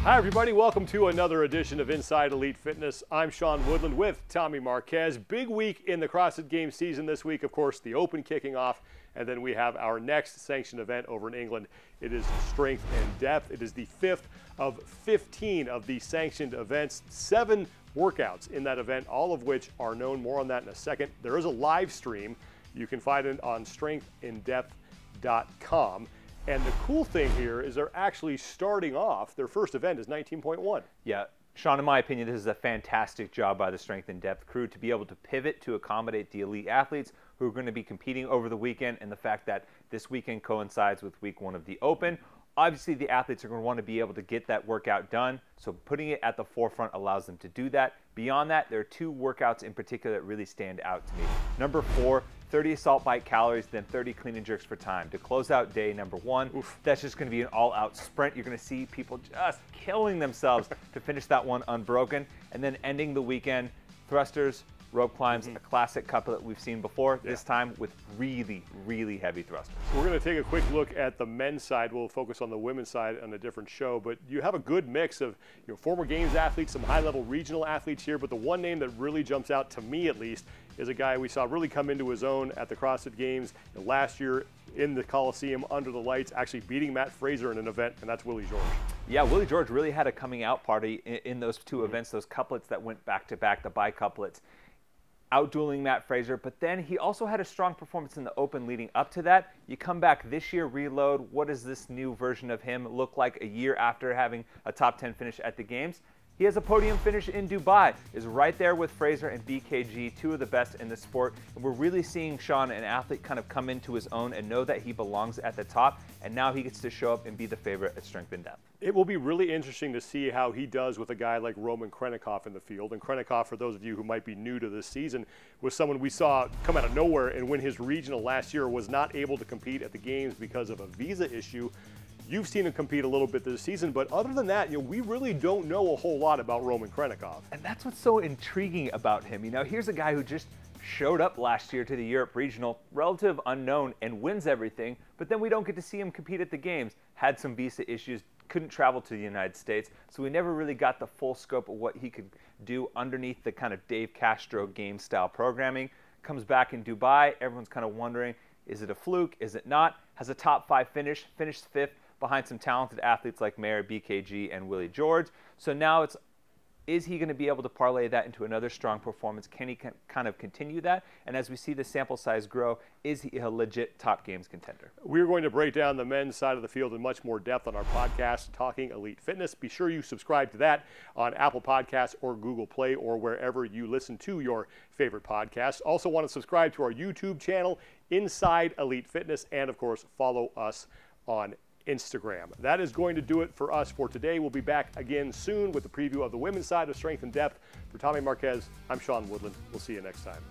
Hi everybody, welcome to another edition of Inside Elite Fitness. I'm Sean Woodland with Tommy Marquez. Big week in the CrossFit Games season this week. Of course, the Open kicking off, and then we have our next sanctioned event over in England. It is Strength and Depth. It is the 5th of 15 of the sanctioned events. 7 workouts in that event, all of which are known. More on that in a second. There is a live stream. You can find it on strengthandepth.com. And the cool thing here is they're actually starting off, their first event is 19.1. Yeah, Sean, in my opinion, this is a fantastic job by the Strength and Depth crew to be able to pivot to accommodate the elite athletes who are going to be competing over the weekend, and the fact that this weekend coincides with week 1 of the Open. Obviously, the athletes are going to want to be able to get that workout done, so putting it at the forefront allows them to do that. Beyond that, there are 2 workouts in particular that really stand out to me. Number 4, 30 assault bike calories, then 30 clean and jerks for time. To close out day number 1, that's just going to be an all-out sprint. You're going to see people just killing themselves to finish that one unbroken. And then ending the weekend, thrusters, rope climbs, a classic couple that we've seen before, this time with really, really heavy thrusters. So we're going to take a quick look at the men's side. We'll focus on the women's side on a different show, but you have a good mix of former Games athletes, some high-level regional athletes here, but the one name that really jumps out, to me at least, is a guy we saw really come into his own at the CrossFit Games last year in the Coliseum under the lights, actually beating Matt Fraser in an event, and that's Willie George. Yeah, Willie George really had a coming out party in those 2 events, those couplets that went back-to-back, the bi-couplets, outdueling Matt Fraser, but then he also had a strong performance in the Open leading up to that. You come back this year, reload. What does this new version of him look like a year after having a top 10 finish at the Games? He has a podium finish in Dubai, is right there with Fraser and BKG, 2 of the best in the sport. And we're really seeing Sean, an athlete, kind of come into his own and know that he belongs at the top. And now he gets to show up and be the favorite at Strength and Depth. It will be really interesting to see how he does with a guy like Roman Krennikov in the field. And Krennikov, for those of you who might be new to this season, was someone we saw come out of nowhere and win his regional last year, was not able to compete at the Games because of a visa issue. You've seen him compete a little bit this season, but other than that, we really don't know a whole lot about Roman Krennikov. And that's what's so intriguing about him. Here's a guy who just showed up last year to the Europe Regional, relative unknown, and wins everything, but then we don't get to see him compete at the Games. Had some visa issues, couldn't travel to the United States, so we never really got the full scope of what he could do underneath the kind of Dave Castro game-style programming. Comes back in Dubai, everyone's kind of wondering, is it a fluke, is it not? Has a top 5 finish, finished 5th, behind some talented athletes like Mayer, BKG, and Willie George. So now is he going to be able to parlay that into another strong performance? Can he kind of continue that? And as we see the sample size grow, is he a legit top Games contender? We're going to break down the men's side of the field in much more depth on our podcast, Talking Elite Fitness. Be sure you subscribe to that on Apple Podcasts or Google Play or wherever you listen to your favorite podcasts. Also want to subscribe to our YouTube channel, Inside Elite Fitness, and of course, follow us on Instagram. That is going to do it for us for today. We'll be back again soon with the preview of the women's side of Strength and Depth. For Tommy Marquez, I'm Sean Woodland. We'll see you next time.